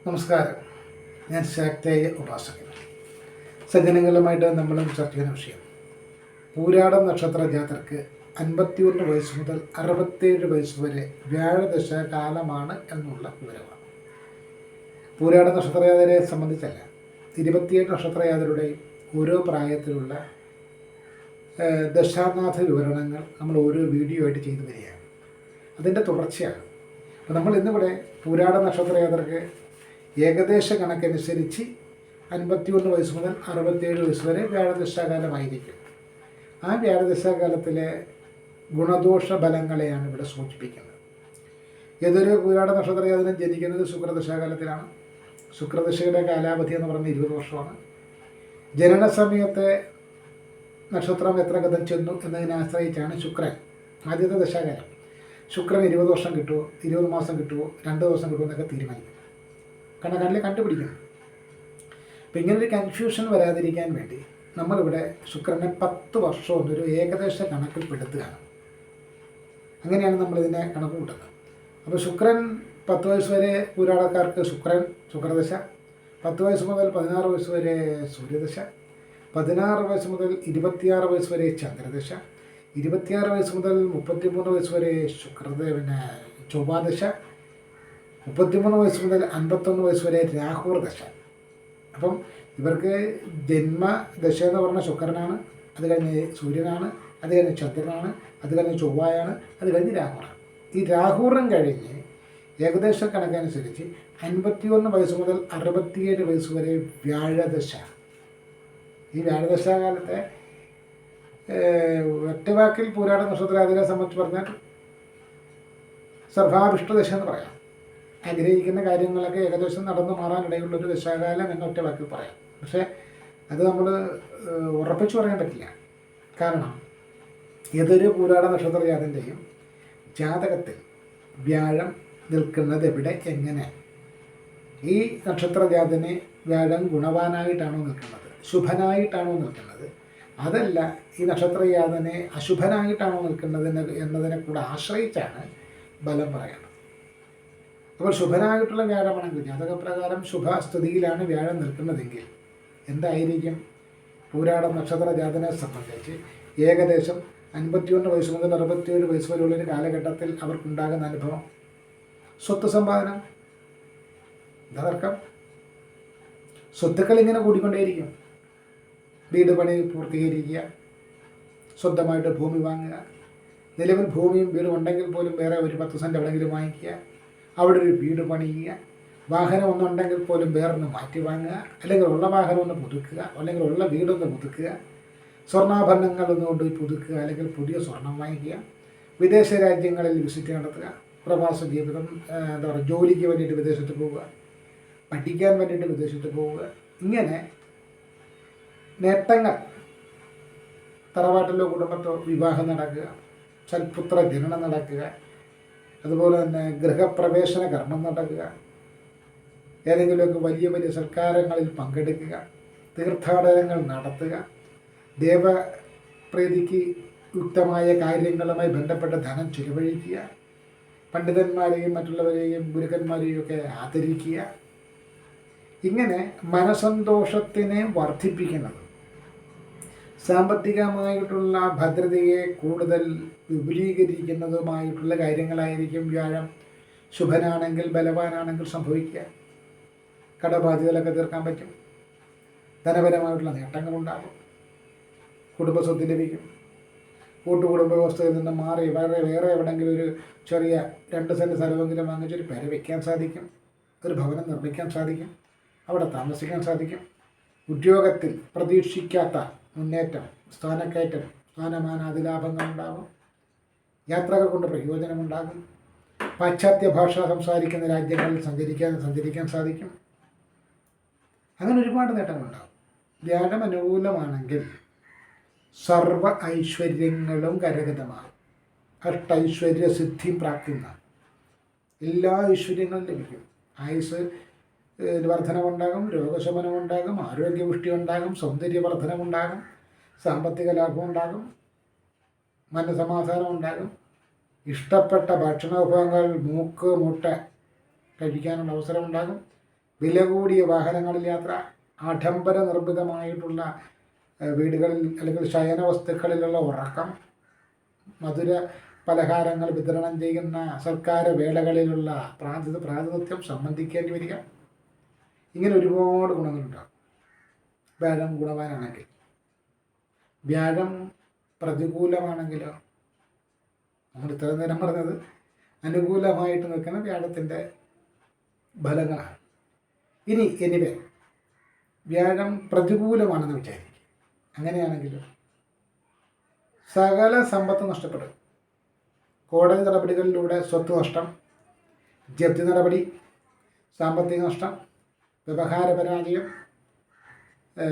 നമസ്കാരം. ഞാൻ ശാക്തേയ ഉപാസകൻ. സജ്ജനങ്ങളുമായിട്ട് നമ്മളും ചർച്ച ചെയ്യുന്ന വിഷയം പൂരാടം നക്ഷത്ര ജാതർക്ക് 51 വയസ്സ് മുതൽ 67 വയസ്സ് വരെ വ്യാഴദശ കാലമാണ് എന്നുള്ള വിവരമാണ്. പൂരാട നക്ഷത്രജാതരെ സംബന്ധിച്ചല്ല, 27 നക്ഷത്രജാതരുടെയും ഓരോ പ്രായത്തിലുള്ള ദശാനാഥ വിവരണങ്ങൾ നമ്മൾ ഓരോ വീഡിയോ ആയിട്ട് ചെയ്തു വരികയാണ്. അതിൻ്റെ തുടർച്ചയാണ്. അപ്പോൾ നമ്മൾ ഇന്നിവിടെ പൂരാട നക്ഷത്രജാതർക്ക് ഏകദേശ കണക്കനുസരിച്ച് 51 വയസ്സ് മുതൽ 67 വയസ്സ് വരെ വ്യാഴദശാകാലമായിരിക്കും. ആ വ്യാഴദശാകാലത്തിലെ ഗുണദോഷ ഫലങ്ങളെയാണ് ഇവിടെ സൂചിപ്പിക്കുന്നത്. ഏതൊരു പൂരാട നക്ഷത്രജാതനും ജനിക്കുന്നത് ശുക്രദശാകാലത്തിലാണ്. ശുക്രദശയുടെ കാലാവധി എന്ന് പറയുന്നത് 20 വർഷമാണ്. ജനന സമയത്തെ നക്ഷത്രം എത്ര ഗതം ചെന്നു എന്നതിനെ ആശ്രയിച്ചാണ് ശുക്രൻ ആദ്യത്തെ ദശാകാലം. ശുക്രൻ 20 വർഷം കിട്ടുമോ, 20 മാസം കിട്ടുമോ, 2 ദിവസം കിട്ടുമോ എന്നൊക്കെ തീരുമാനിക്കും. കണക്കാട്ടിൽ കണ്ടുപിടിക്കണം. അപ്പം ഇങ്ങനൊരു കൺഫ്യൂഷൻ വരാതിരിക്കാൻ വേണ്ടി നമ്മളിവിടെ ശുക്രനെ 10 വർഷം എന്നൊരു ഏകദേശ കണക്കിൽപ്പെടുത്തുകയാണ്. അങ്ങനെയാണ് നമ്മളിതിനെ കണക്ക് കൂട്ടുന്നത്. അപ്പോൾ ശുക്രൻ 10 വയസ്സ് വരെ പൂരാടക്കാർക്ക് ശുക്രദശ, 10 വയസ്സ് മുതൽ 16 വയസ്സ് വരെ സൂര്യദശ, 16 വയസ്സ് മുതൽ 26 വയസ്സ് വരെ ചന്ദ്രദശ, 26 വയസ്സ് മുതൽ 33 വയസ്സ് വരെ ചൊവ്വാദശ, 33 വയസ്സ് മുതൽ 51 വയസ്സ് വരെ രാഹുർ ദശ. അപ്പം ഇവർക്ക് ജന്മദശ എന്ന് പറഞ്ഞാൽ ശുക്രനാണ്, അത് കഴിഞ്ഞ് സൂര്യനാണ്, അത് കഴിഞ്ഞ് ചന്ദ്രനാണ്, അത് കഴിഞ്ഞ് ചൊവ്വായാണ്, അത് കഴിഞ്ഞ് രാഹുറാണ്. ഈ രാഹുറും കഴിഞ്ഞ് ഏകദേശ കണക്കനുസരിച്ച് 51 വയസ്സ് മുതൽ 67 വയസ്സ് വരെ വ്യാഴദശ. ഈ വ്യാഴദശാകാലത്തെ ഒറ്റവാക്കിൽ പൂരാട നക്ഷത്രജാതരെ സംബന്ധിച്ച് പറഞ്ഞാൽ സർവാഭിഷ്ടദശ എന്ന് പറയാം. ആഗ്രഹിക്കുന്ന കാര്യങ്ങളൊക്കെ ഏകദേശം നടന്നു മാറാനിടയുള്ളൊരു ദശാകാലം എന്ന ഒറ്റ വാക്കിൽ പറയാം. പക്ഷേ അത് നമ്മൾ ഉറപ്പിച്ചു പറയാൻ പറ്റില്ല. കാരണം ഏതൊരു പൂരാട നക്ഷത്രജാതൻ്റെയും ജാതകത്തിൽ വ്യാഴം നിൽക്കുന്നത് എവിടെ, എങ്ങനെ, ഈ നക്ഷത്രജാതനെ വ്യാഴം ഗുണവാനായിട്ടാണോ നിൽക്കുന്നത്, ശുഭനായിട്ടാണോ നിൽക്കുന്നത്, അതല്ല ഈ നക്ഷത്രജാതനെ അശുഭനായിട്ടാണോ നിൽക്കുന്നത് എന്നതിനെ കൂടെ ആശ്രയിച്ചാണ് ബലം പറയുന്നത്. അപ്പോൾ ശുഭനായിട്ടുള്ള വ്യാഴമാണെങ്കിൽ, ജാതകപ്രകാരം ശുഭസ്ഥിതിയിലാണ് വ്യാഴം നിൽക്കുന്നതെങ്കിൽ എന്തായിരിക്കും പൂരാട നക്ഷത്ര ജാതനെ സംബന്ധിച്ച് ഏകദേശം 51 വയസ്സ് മുതൽ 67 വയസ്സ് വരെയുള്ളൊരു കാലഘട്ടത്തിൽ അവർക്കുണ്ടാകുന്ന അനുഭവം? സ്വത്ത് സമ്പാദനം, തർക്കം, സ്വത്തുക്കൾ ഇങ്ങനെ കൂടിക്കൊണ്ടേയിരിക്കും. വീട് പണി പൂർത്തീകരിക്കുക, സ്വന്തമായിട്ട് ഭൂമി വാങ്ങുക, നിലവിൽ ഭൂമിയും വീടും ഉണ്ടെങ്കിൽ പോലും വേറെ ഒരു 10 സെൻറ്റ് എവിടെയെങ്കിലും വാങ്ങിക്കുക, അവിടെ ഒരു വീട് പണിയുക, വാഹനം ഒന്നുണ്ടെങ്കിൽ പോലും വേറൊന്ന് മാറ്റി വാങ്ങുക, അല്ലെങ്കിൽ ഉള്ള വാഹനം ഒന്ന് പുതുക്കുക, അല്ലെങ്കിൽ ഉള്ള വീടൊന്ന് പുതുക്കുക, സ്വർണ്ണാഭരണങ്ങൾ ഒന്ന് കൊണ്ട് പുതുക്കുക, അല്ലെങ്കിൽ പുതിയ സ്വർണം വാങ്ങിക്കുക, വിദേശ രാജ്യങ്ങളിൽ വിസിറ്റ് നടത്തുക, പ്രവാസ ജീവിതം, ജോലിക്ക് വേണ്ടിയിട്ട് വിദേശത്ത് പോവുക, പഠിക്കാൻ വേണ്ടിയിട്ട് വിദേശത്ത് പോവുക, ഇങ്ങനെ നേട്ടങ്ങൾ. തറവാട്ടിലോ കുടുംബത്തോ വിവാഹം നടക്കുക, സൽപുത്ര ജനനം നടക്കുക, അതുപോലെ തന്നെ ഗൃഹപ്രവേശന കർമ്മം നടക്കുക, ഏതെങ്കിലുമൊക്കെ വലിയ വലിയ സൽക്കാരങ്ങളിൽ പങ്കെടുക്കുക, തീർത്ഥാടനങ്ങൾ നടത്തുക, ദേവപ്രീതിക്ക് യുക്തമായ കാര്യങ്ങളുമായി ബന്ധപ്പെട്ട ധനം ചിലവഴിക്കുക, പണ്ഡിതന്മാരെയും മറ്റുള്ളവരെയും ഗുരുക്കന്മാരെയും ഒക്കെ ആദരിക്കുക, ഇങ്ങനെ മനസന്തോഷത്തിനെ വർദ്ധിപ്പിക്കുന്നത്, സാമ്പത്തികമായിട്ടുള്ള ഭദ്രതയെ കൂടുതൽ വിപുലീകരിക്കുന്നതുമായിട്ടുള്ള കാര്യങ്ങളായിരിക്കും വ്യാഴം ശുഭനാണെങ്കിൽ, ബലവാനാണെങ്കിൽ സംഭവിക്കുക. കടബാധ്യതകളൊക്കെ തീർക്കാൻ പറ്റും, ധനപരമായിട്ടുള്ള നേട്ടങ്ങളുണ്ടാകും, കുടുംബസ്വത്ത് ലഭിക്കും, കൂട്ടുകുടുംബ വ്യവസ്ഥയിൽ നിന്ന് മാറി വേറെ എവിടെയെങ്കിലും ഒരു ചെറിയ 2 സെൻറ്റ് സ്ഥലമെങ്കിലും വാങ്ങിച്ചൊരു പെര വയ്ക്കാൻ സാധിക്കും, ഒരു ഭവനം നിർമ്മിക്കാൻ സാധിക്കും, അവിടെ താമസിക്കാൻ സാധിക്കും. ഉദ്യോഗത്തിൽ പ്രതീക്ഷിക്കാത്ത മുന്നേറ്റം, സ്ഥാനക്കയറ്റം, സ്ഥാനമാനാധിലാഭങ്ങളുണ്ടാകും, യാത്രകൾ കൊണ്ട് പ്രയോജനമുണ്ടാകും, പാശ്ചാത്യ ഭാഷ സംസാരിക്കുന്ന രാജ്യങ്ങളിൽ സഞ്ചരിക്കാൻ സാധിക്കും. അങ്ങനെ ഒരുപാട് നേട്ടങ്ങളുണ്ടാകും. വ്യാഴം അനുകൂലമാണെങ്കിൽ സർവ ഐശ്വര്യങ്ങളും കരഗതമാകും. അഷ്ടൈശ്വര്യ സിദ്ധിയും പ്രാപ്തിയുണ്ടാകും. എല്ലാ ഐശ്വര്യങ്ങളും ലഭിക്കും. ആയുസ് വർധനമുണ്ടാകും, രോഗശമനമുണ്ടാകും, ആരോഗ്യപുഷ്ടി ഉണ്ടാകും, സൗന്ദര്യവർദ്ധനമുണ്ടാകും, സാമ്പത്തിക ലാഭമുണ്ടാകും, മനസമാധാനം ഉണ്ടാകും, ഇഷ്ടപ്പെട്ട ഭക്ഷണ വിഭവങ്ങൾ മുട്ട കഴിക്കാനുള്ള അവസരമുണ്ടാകും, വില കൂടിയ വാഹനങ്ങളിൽ യാത്ര, ആഡംബര നിർമ്മിതമായിട്ടുള്ള വീടുകളിൽ അല്ലെങ്കിൽ ശയന വസ്തുക്കളിലുള്ള ഉറക്കം, മധുര പലഹാരങ്ങൾ വിതരണം ചെയ്യുന്ന സർക്കാർ വേളകളിലുള്ള പ്രാതിനിധ്യം സംബന്ധിക്കേണ്ടി വരിക. ഇങ്ങനെ ഒരുപാട് ഗുണങ്ങളുണ്ടാകും വ്യാഴം ഗുണവാനാണെങ്കിൽ. വ്യാഴം പ്രതികൂലമാണെങ്കിലോ, നമ്മൾ ഇത്ര നേരം പറഞ്ഞത് അനുകൂലമായിട്ട് നിൽക്കുന്ന വ്യാഴത്തിൻ്റെ ഫലങ്ങളാണ്. എനിവേ വ്യാഴം പ്രതികൂലമാണെന്ന് വിചാരിക്കും. അങ്ങനെയാണെങ്കിലും സകല സമ്പത്ത് നഷ്ടപ്പെടും. കോടതി നടപടികളിലൂടെ സ്വത്ത് നഷ്ടം, ജപ്തി നടപടി, സാമ്പത്തിക നഷ്ടം, വ്യവഹാര പരാജയം,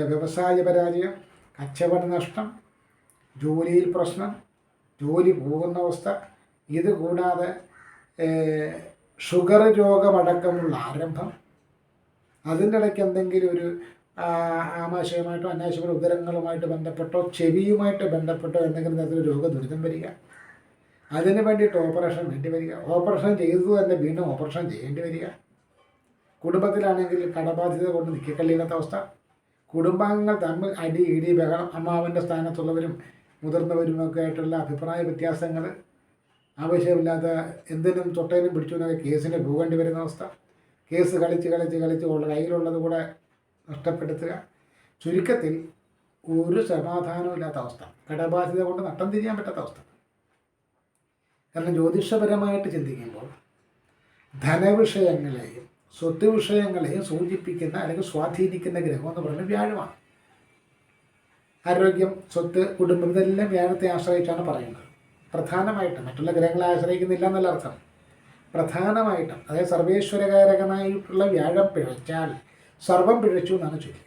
വ്യവസായ പരാജയം, കച്ചവട നഷ്ടം, ജോലിയിൽ പ്രശ്നം, ജോലി പോകുന്ന അവസ്ഥ. ഇത് കൂടാതെ ഷുഗർ രോഗമടക്കമുള്ള ആരംഭം, അതിൻ്റെ ഇടയ്ക്ക് എന്തെങ്കിലും ഒരു ആമാശയമായിട്ടോ അനാശയമായിട്ടോ ഉദരങ്ങളുമായിട്ട് ബന്ധപ്പെട്ടോ ചെവിയുമായിട്ട് ബന്ധപ്പെട്ടോ എന്തെങ്കിലും തരത്തിലൊരു രോഗദുരിതം വരിക, അതിന് വേണ്ടിയിട്ട് ഓപ്പറേഷൻ വേണ്ടി വരിക, ഓപ്പറേഷൻ ചെയ്തത് തന്നെ വീണ്ടും ഓപ്പറേഷൻ ചെയ്യേണ്ടി വരിക. കുടുംബത്തിലാണെങ്കിൽ കടബാധ്യത കൊണ്ട് നിൽക്കക്കള്ളിയില്ലാത്ത അവസ്ഥ, കുടുംബാംഗങ്ങൾ തമ്മിൽ അടി ഇടി ബഹളം, അമ്മാവൻ്റെ സ്ഥാനത്തുള്ളവരും മുതിർന്നവരുമൊക്കെ ആയിട്ടുള്ള അഭിപ്രായ വ്യത്യാസങ്ങൾ, ആവശ്യമില്ലാത്ത എന്തിനും തൊട്ടതിനും പിടിച്ചുകൊണ്ടൊക്കെ കേസിന് പോകേണ്ടി വരുന്ന അവസ്ഥ, കേസ് കളിച്ച് ഉള്ള കയ്യിലുള്ളത് കൂടെ നഷ്ടപ്പെടുത്തുക. ചുരുക്കത്തിൽ ഒരു സമാധാനമില്ലാത്ത അവസ്ഥ, കടബാധ്യത കൊണ്ട് നട്ടം തിരിയാൻ പറ്റാത്ത അവസ്ഥ. കാരണം ജ്യോതിഷപരമായിട്ട് ചിന്തിക്കുമ്പോൾ ധനവിഷയങ്ങളെയും സ്വത്ത് വിഷയങ്ങളെയും സൂചിപ്പിക്കുന്ന അല്ലെങ്കിൽ സ്വാധീനിക്കുന്ന ഗ്രഹം എന്ന് പറയുന്നത് വ്യാഴമാണ്. ആരോഗ്യം, സ്വത്ത്, കുടുംബം ഇതെല്ലാം വ്യാഴത്തെ ആശ്രയിച്ചാണ് പറയുന്നത്. പ്രധാനമായിട്ടും മറ്റുള്ള ഗ്രഹങ്ങളെ ആശ്രയിക്കുന്നില്ല എന്നല്ല അർത്ഥം. പ്രധാനമായിട്ടും അതായത് സർവേശ്വരകാരകനായിട്ടുള്ള വ്യാഴം പിഴച്ചാൽ സർവം പിഴച്ചു എന്നാണ് ചൊല്ലി.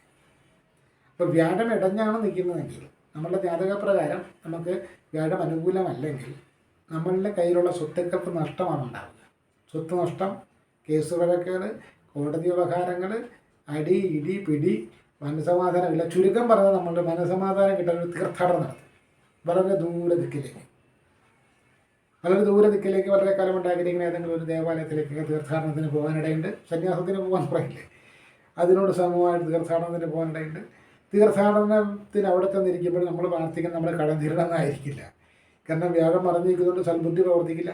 അപ്പോൾ വ്യാഴം ഇടഞ്ഞാണ് നിൽക്കുന്നതെങ്കിൽ നമ്മളുടെ ജാതകപ്രകാരം നമുക്ക് വ്യാഴം അനുകൂലമല്ലെങ്കിൽ നമ്മളുടെ കയ്യിലുള്ള സ്വത്തുക്കൾക്ക് നഷ്ടമാണ് ഉണ്ടാവുക. സ്വത്ത് നഷ്ടം, കേസ് വഴക്കുകൾ, കോടതി വ്യവഹാരങ്ങൾ, അടി ഇടി പിടി, മനസമാധാനമില്ല. ചുരുക്കം പറഞ്ഞാൽ നമ്മളുടെ മനസമാധാനം കിട്ടാൻ ഒരു തീർത്ഥാടനം നടത്തും വളരെ ദൂരെ ദിക്കിലേക്ക്. വളരെ കാലം ഉണ്ടാക്കിയിരിക്കുന്ന ഏതെങ്കിലും ഒരു ദേവാലയത്തിലേക്ക് തീർത്ഥാടനത്തിന് പോകാനിടയുണ്ട്. സന്യാസത്തിന് പോകാൻ പറയില്ലേ, അതിനോട് സമൂഹമായിട്ട് തീർത്ഥാടനത്തിന് പോകാനിടയുണ്ട്. തീർത്ഥാടനത്തിന് അവിടെ ചെന്നിരിക്കുമ്പോൾ നമ്മൾ പ്രാർത്ഥിക്കുന്നത് നമ്മൾ കടം തീരണമെന്നായിരിക്കില്ല. കാരണം വ്യാഴം മറിഞ്ഞിരിക്കുന്നതുകൊണ്ട് സൽബുദ്ധി പ്രവർത്തിക്കില്ല.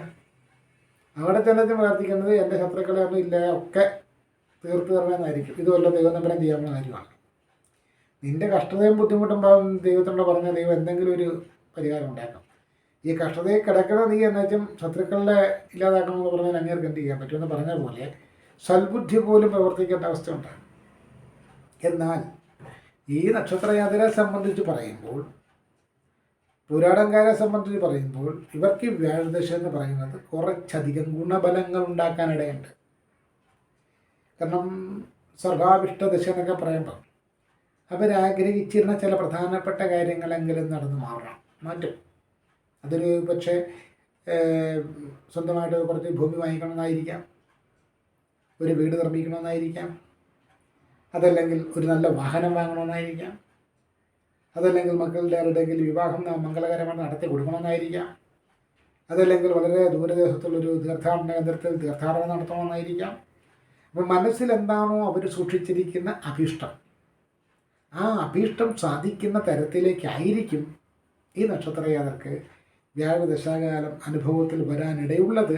അവിടെ ചെന്നിട്ട് പ്രാർത്ഥിക്കുന്നത് എൻ്റെ ശത്രുക്കളെ ഒന്നും ഇല്ല ഒക്കെ തീർത്ത് തരണമെന്നായിരിക്കും. ഇതുമല്ല ദൈവം നമ്പരം ചെയ്യാവുന്ന കാര്യമാണ്. നിൻ്റെ കഷ്ടതയും ബുദ്ധിമുട്ടും ദൈവത്തിനോട് പറഞ്ഞ ദൈവം എന്തെങ്കിലും ഒരു പരിഹാരം ഉണ്ടാക്കണം. ഈ കഷ്ടതയിൽ കിടക്കണ നീ എന്നുവെച്ചും ശത്രുക്കളെ ഇല്ലാതാക്കണമെന്ന് പറഞ്ഞാൽ അങ്ങേർക്ക് എന്ത് ചെയ്യാൻ പറ്റുമെന്ന് പറഞ്ഞ പോലെ സൽബുദ്ധി പോലും പ്രവർത്തിക്കേണ്ട അവസ്ഥ ഉണ്ടാകും. എന്നാൽ ഈ നക്ഷത്രയാത്രയെ സംബന്ധിച്ച് പറയുമ്പോൾ, പുരാടൻകാരെ സംബന്ധിച്ച് പറയുമ്പോൾ ഇവർക്ക് വ്യാഴദശ എന്ന് പറയുന്നത് കുറച്ചധികം ഗുണഫലങ്ങൾ ഉണ്ടാക്കാനിടയുണ്ട്. കാരണം സർവാഭിഷ്ടദശ എന്നൊക്കെ പറയുമ്പോൾ അവരാഗ്രഹിച്ചിരുന്ന ചില പ്രധാനപ്പെട്ട കാര്യങ്ങളെങ്കിലും നടന്നു മാറ്റും. അതൊരു പക്ഷേ സ്വന്തമായിട്ട് കുറച്ച് ഭൂമി വാങ്ങിക്കണമെന്നായിരിക്കാം, ഒരു വീട് നിർമ്മിക്കണമെന്നായിരിക്കാം, അതല്ലെങ്കിൽ ഒരു നല്ല വാഹനം വാങ്ങണമെന്നായിരിക്കാം, അതല്ലെങ്കിൽ മക്കളുടെ ആരുടെയെങ്കിലും വിവാഹം മംഗളകരമായി നടത്തി കൊടുക്കണമെന്നായിരിക്കാം, അതല്ലെങ്കിൽ വളരെ ദൂരദേശത്തുള്ളൊരു തീർത്ഥാടന കേന്ദ്രത്തിൽ തീർത്ഥാടനം നടത്തണമെന്നായിരിക്കാം. അപ്പം മനസ്സിൽ എന്താണോ അവർ സൂക്ഷിച്ചിരിക്കുന്ന അഭീഷ്ടം, ആ അഭീഷ്ടം സാധിക്കുന്ന തരത്തിലേക്കായിരിക്കും ഈ നക്ഷത്രയാതർക്ക് വ്യാഴദശാകാലം അനുഭവത്തിൽ വരാനിടയുള്ളത്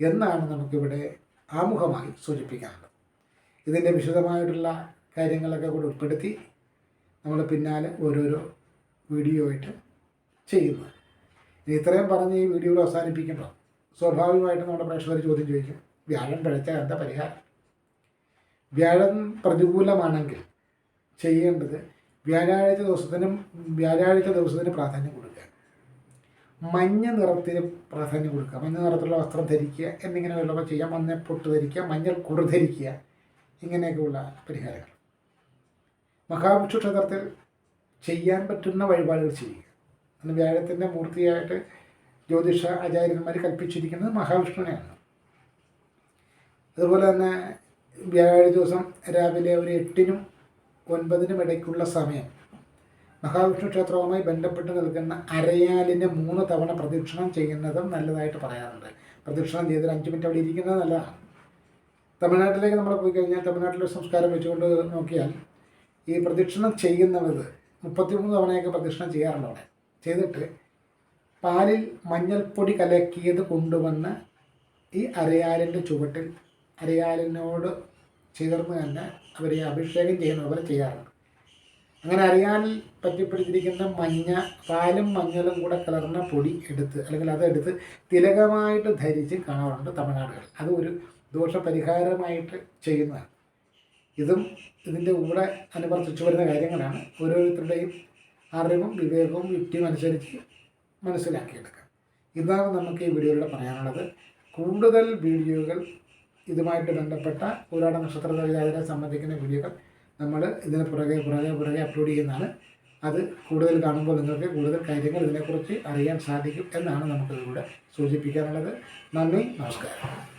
എന്നാണ് നമുക്കിവിടെ ആമുഖമായി സൂചിപ്പിക്കാനുള്ളത്. ഇതിൻ്റെ വിശദമായിട്ടുള്ള കാര്യങ്ങളൊക്കെ കൂടെ ഉൾപ്പെടുത്തി നമ്മൾ പിന്നാലെ ഓരോരോ വീഡിയോ ആയിട്ട് ചെയ്യുന്നത്. ഇത്രയും പറഞ്ഞ് ഈ വീഡിയോയിൽ അവസാനിപ്പിക്കുമ്പോൾ സ്വാഭാവികമായിട്ടും നമ്മുടെ പ്രേക്ഷകർ ചോദ്യം ചോദിക്കും, വ്യാഴം പിഴച്ചാൽ എന്താ പരിഹാരം? വ്യാഴം പ്രതികൂലമാണെങ്കിൽ ചെയ്യേണ്ടത് വ്യാഴാഴ്ച ദിവസത്തിന് പ്രാധാന്യം കൊടുക്കുക, മഞ്ഞ നിറത്തിന് പ്രാധാന്യം കൊടുക്കുക, മഞ്ഞ നിറത്തിലുള്ള വസ്ത്രം ധരിക്കുക എന്നിങ്ങനെയുള്ളവ ചെയ്യാം, മഞ്ഞപ്പൊട്ട് ധരിക്കുക, മഞ്ഞൾ കുറി ധരിക്കുക, ഇങ്ങനെയൊക്കെയുള്ള പരിഹാരങ്ങൾ. മഹാവിഷ്ണു ക്ഷേത്രത്തിൽ ചെയ്യാൻ പറ്റുന്ന വഴിപാടുകൾ ചെയ്യുക. അന്ന് വ്യാഴത്തിൻ്റെ മൂർത്തിയായിട്ട് ജ്യോതിഷ ആചാര്യന്മാർ കൽപ്പിച്ചിരിക്കുന്നത് മഹാവിഷ്ണുവിനെയാണ്. അതുപോലെ തന്നെ വ്യാഴാഴ്ച ദിവസം രാവിലെ ഒരു 8-നും 9-നും ഇടയ്ക്കുള്ള സമയം മഹാവിഷ്ണു ക്ഷേത്രവുമായി ബന്ധപ്പെട്ട് നിൽക്കുന്ന അരയാലിനെ 3 തവണ പ്രദക്ഷിണം ചെയ്യുന്നതും നല്ലതായിട്ട് പറയാറുണ്ട്. പ്രദക്ഷിണം ചെയ്തൊരു 5 മിനിറ്റ് അവിടെ ഇരിക്കുന്നത് നല്ലതാണ്. തമിഴ്നാട്ടിലേക്ക് നമ്മൾ പോയി കഴിഞ്ഞാൽ തമിഴ്നാട്ടിലെ സംസ്കാരം വെച്ചുകൊണ്ട് നോക്കിയാൽ ഈ പ്രദക്ഷിണം ചെയ്യുന്നവർ 33 തവണയൊക്കെ പ്രദക്ഷിണം ചെയ്യാറുണ്ട് അവിടെ. ചെയ്തിട്ട് പാലിൽ മഞ്ഞൾപ്പൊടി കലക്കിയത് കൊണ്ടുവന്ന് ഈ അരയാലിൻ്റെ ചുവട്ടിൽ അരയാലിനോട് ചേർന്ന് തന്നെ അവരെ അഭിഷേകം ചെയ്യുന്ന പോലെ ചെയ്യാറുണ്ട്. അങ്ങനെ അരയാലിൽ പറ്റിപ്പിടിച്ചിരിക്കുന്ന പാലും മഞ്ഞളും കൂടെ കലർന്ന പൊടി എടുത്ത് അല്ലെങ്കിൽ അതെടുത്ത് തിലകമായിട്ട് ധരിച്ച് കാണാറുണ്ട് തമിഴ്നാടുകൾ. അത് ഒരു ദോഷപരിഹാരമായിട്ട് ചെയ്യുന്നതാണ്. ഇതിൻ്റെ കൂടെ അനുവർത്തിച്ചു വരുന്ന കാര്യങ്ങളാണ്. ഓരോരുത്തരുടെയും അറിവും വിവേകവും യുക്തിയും അനുസരിച്ച് മനസ്സിലാക്കിയെടുക്കാം. ഇതാണ് നമുക്ക് ഈ വീഡിയോയിലൂടെ പറയാനുള്ളത്. കൂടുതൽ വീഡിയോകൾ ഇതുമായിട്ട് ബന്ധപ്പെട്ട പൂരാട നക്ഷത്രജാതകരെ സംബന്ധിക്കുന്ന വീഡിയോകൾ നമ്മൾ ഇതിന് പുറകെ അപ്ലോഡ് ചെയ്യുന്നതാണ്. അത് കൂടുതൽ കാണുമ്പോൾ നിങ്ങൾക്ക് കൂടുതൽ കാര്യങ്ങൾ ഇതിനെക്കുറിച്ച് അറിയാൻ സാധിക്കും എന്നാണ് നമുക്കിതിലൂടെ സൂചിപ്പിക്കാനുള്ളത്. നന്ദി, നമസ്കാരം.